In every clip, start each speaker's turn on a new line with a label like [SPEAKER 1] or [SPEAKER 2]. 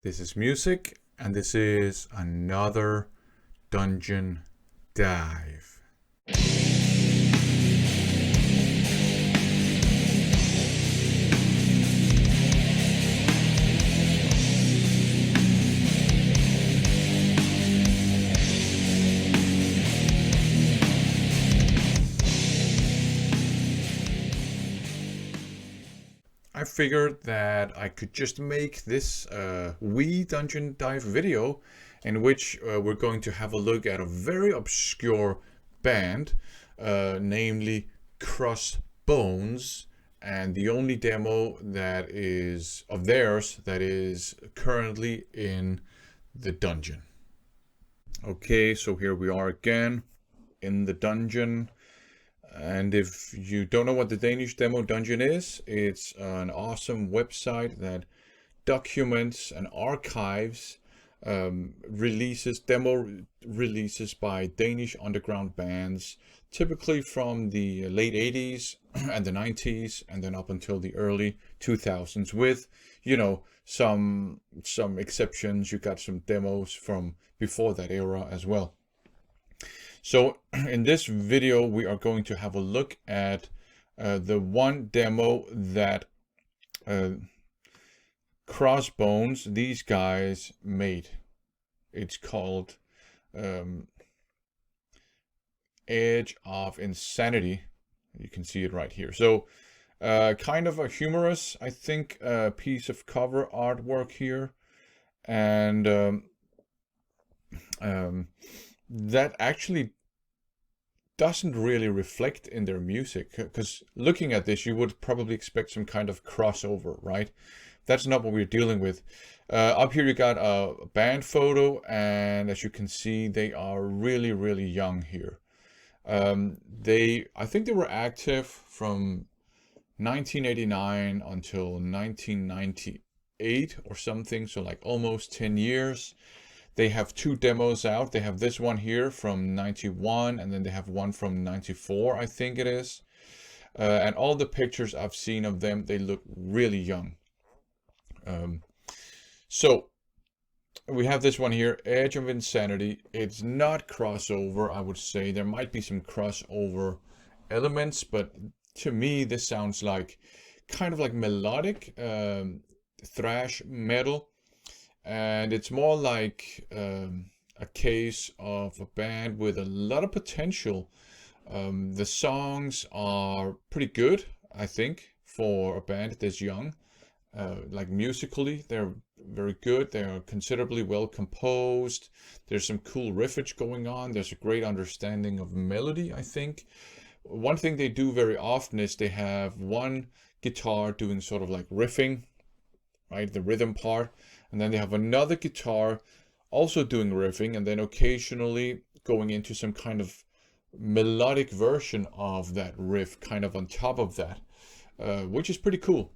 [SPEAKER 1] This is music, and this is another dungeon dive. I figured that I could just make this wee dungeon dive video in which we're going to have a look at a very obscure band, namely Crossbones, and the only demo that is of theirs that is currently in the dungeon. Okay, so here we are again in the dungeon. And if you don't know what the Danish Demo Dungeon is, it's an awesome website that documents and archives demo releases by Danish underground bands, typically from the late 80s and the 90s, and then up until the early 2000s, with, some exceptions. You got some demos from before that era as well. So in this video, we are going to have a look at the one demo that Crossbones, these guys, made. It's called Edge of Insanity. You can see it right here. So kind of a humorous, I think, piece of cover artwork here. And that actually doesn't really reflect in their music, because looking at this, you would probably expect some kind of crossover, right? That's not what we're dealing with. Up here you got a band photo, and as you can see, they are really, really young here. I think they were active from 1989 until 1998 or something, so like almost 10 years. They have two demos out. They have this one here from 91, and then they have one from 94, I think it is. And all the pictures I've seen of them, they look really young. So we have this one here, Edge of Insanity. It's not crossover, I would say. There might be some crossover elements, but to me, this sounds like kind of like melodic thrash metal. And it's more like a case of a band with a lot of potential. The songs are pretty good, I think, for a band this young. Like musically, they're very good. They're considerably well composed. There's some cool riffage going on. There's a great understanding of melody, I think. One thing they do very often is they have one guitar doing sort of like riffing, right? The rhythm part. And then they have another guitar also doing riffing, and then occasionally going into some kind of melodic version of that riff kind of on top of that, which is pretty cool.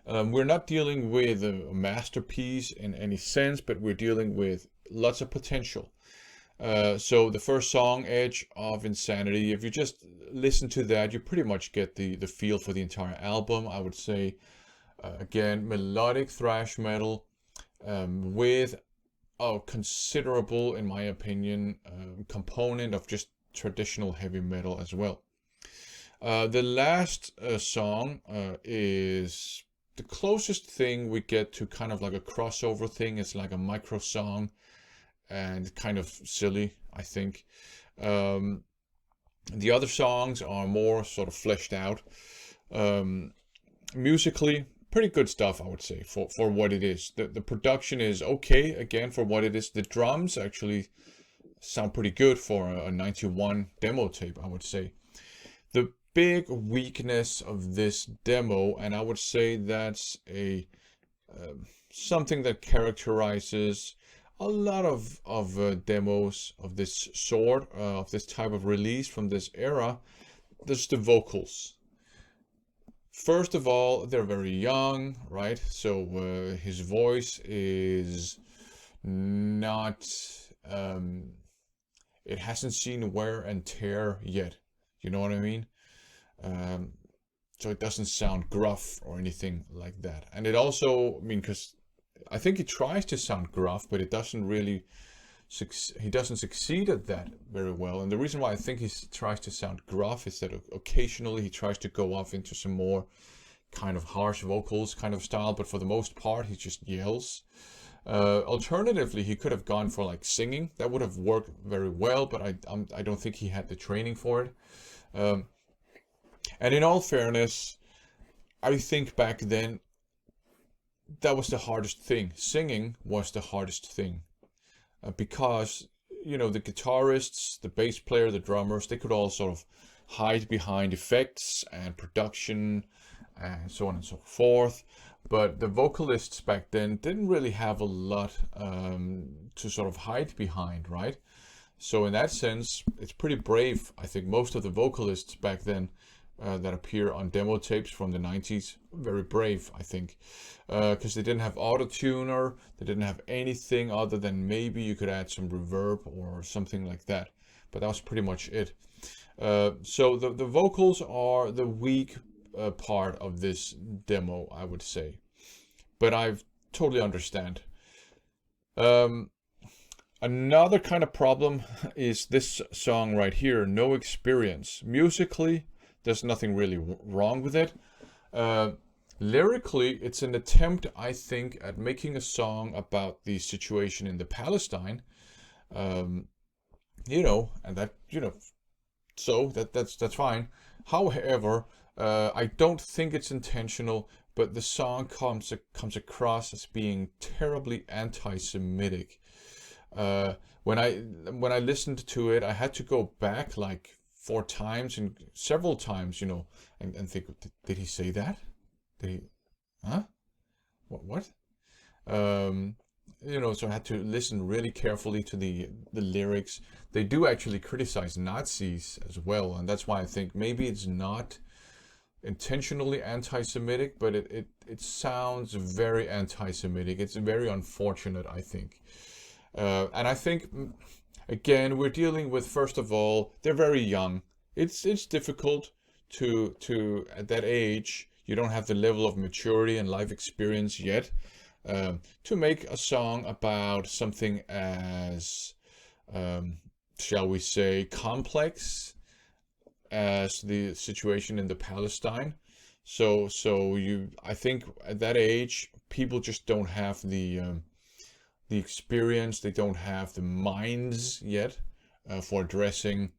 [SPEAKER 1] We're not dealing with a masterpiece in any sense, but we're dealing with lots of potential. So the first song, Edge of Insanity, if you just listen to that, you pretty much get the feel for the entire album, I would say. Again, melodic thrash metal with a considerable, in my opinion, component of just traditional heavy metal as well. The last song is the closest thing we get to kind of like a crossover thing. It's like a micro song and kind of silly, I think. The other songs are more sort of fleshed out. Musically, pretty good stuff, I would say, for what it is. The production is okay, again, for what it is. The drums actually sound pretty good for a 91 demo tape, I would say. The big weakness of this demo, and I would say that's a something that characterizes a lot of demos of this sort, of this type of release from this era, there's the vocals. First of all, they're very young, right? So his voice is not, it hasn't seen wear and tear yet. You know what I mean? So it doesn't sound gruff or anything like that. And it also, I mean, because I think he tries to sound gruff, but it doesn't really he doesn't succeed at that very well. And the reason why I think he tries to sound gruff is that occasionally he tries to go off into some more kind of harsh vocals kind of style, but for the most part he just yells. Alternatively, he could have gone for like singing. That would have worked very well, but I don't think he had the training for it. And in all fairness, I think back then that was the hardest thing. Singing was the hardest thing. Because, you know, the guitarists, the bass player, the drummers, they could all sort of hide behind effects and production and so on and so forth. But the vocalists back then didn't really have a lot to sort of hide behind, right? So in that sense, it's pretty brave. I think most of the vocalists back then that appear on demo tapes from the 90s, very brave, I think. Because they didn't have auto-tuner, they didn't have anything other than maybe you could add some reverb or something like that. But that was pretty much it. So the vocals are the weak part of this demo, I would say. But I totally understand. Another kind of problem is this song right here, No Experience. Musically, there's nothing really wrong with it. Lyrically, it's an attempt, I think, at making a song about the situation in the Palestine. You know, and that, you know, so that's fine. However, I don't think it's intentional, but the song comes across as being terribly anti-Semitic. When I listened to it, I had to go back like 4 times and several times, you know, and think, did he say that? Did he? Huh? What? You know, so I had to listen really carefully to the lyrics. They do actually criticize Nazis as well, and that's why I think maybe it's not intentionally anti-Semitic, but it sounds very anti-Semitic. It's very unfortunate, I think. And I think, again, we're dealing with, first of all, they're very young. It's difficult to at that age, you don't have the level of maturity and life experience yet, to make a song about something as, shall we say, complex as the situation in the Palestine. So I think at that age, people just don't have the experience, they don't have the minds yet for addressing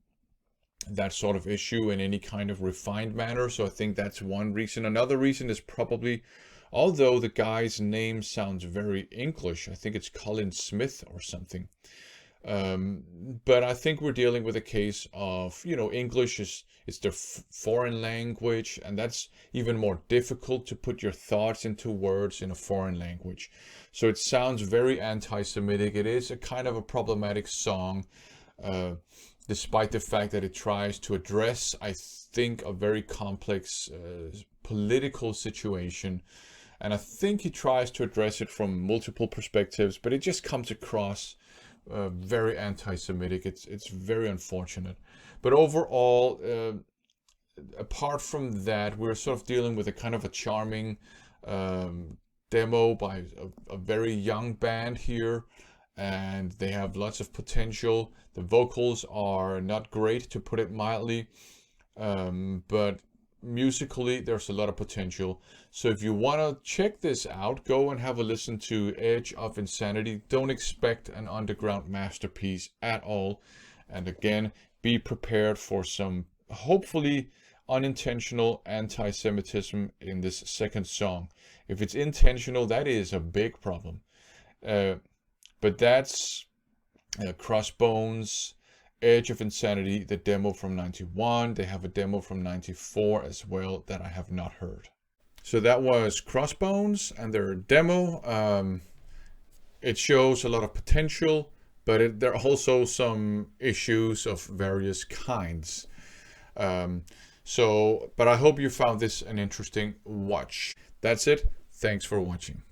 [SPEAKER 1] that sort of issue in any kind of refined manner. So I think that's one reason. Another reason is probably, although the guy's name sounds very English, I think it's Colin Smith or something. But I think we're dealing with a case of, you know, English is their foreign language, and that's even more difficult to put your thoughts into words in a foreign language. So it sounds very anti-Semitic. It is a kind of a problematic song, despite the fact that it tries to address, I think, a very complex political situation. And I think he tries to address it from multiple perspectives, but it just comes across very anti-Semitic. It's very unfortunate. But overall, apart from that, we're sort of dealing with a kind of a charming demo by a very young band here, and they have lots of potential. The vocals are not great, to put it mildly, but musically there's a lot of potential. So if you want to check this out, go and have a listen to Edge of Insanity. Don't expect an underground masterpiece at all. And again, be prepared for some hopefully unintentional anti-Semitism in this second song. If it's intentional, that is a big problem. But that's Crossbones, Edge of Insanity, the demo from 91. They have a demo from 94 as well that I have not heard. So that was Crossbones and their demo. It shows a lot of potential, but there are also some issues of various kinds. But I hope you found this an interesting watch. That's it. Thanks for watching.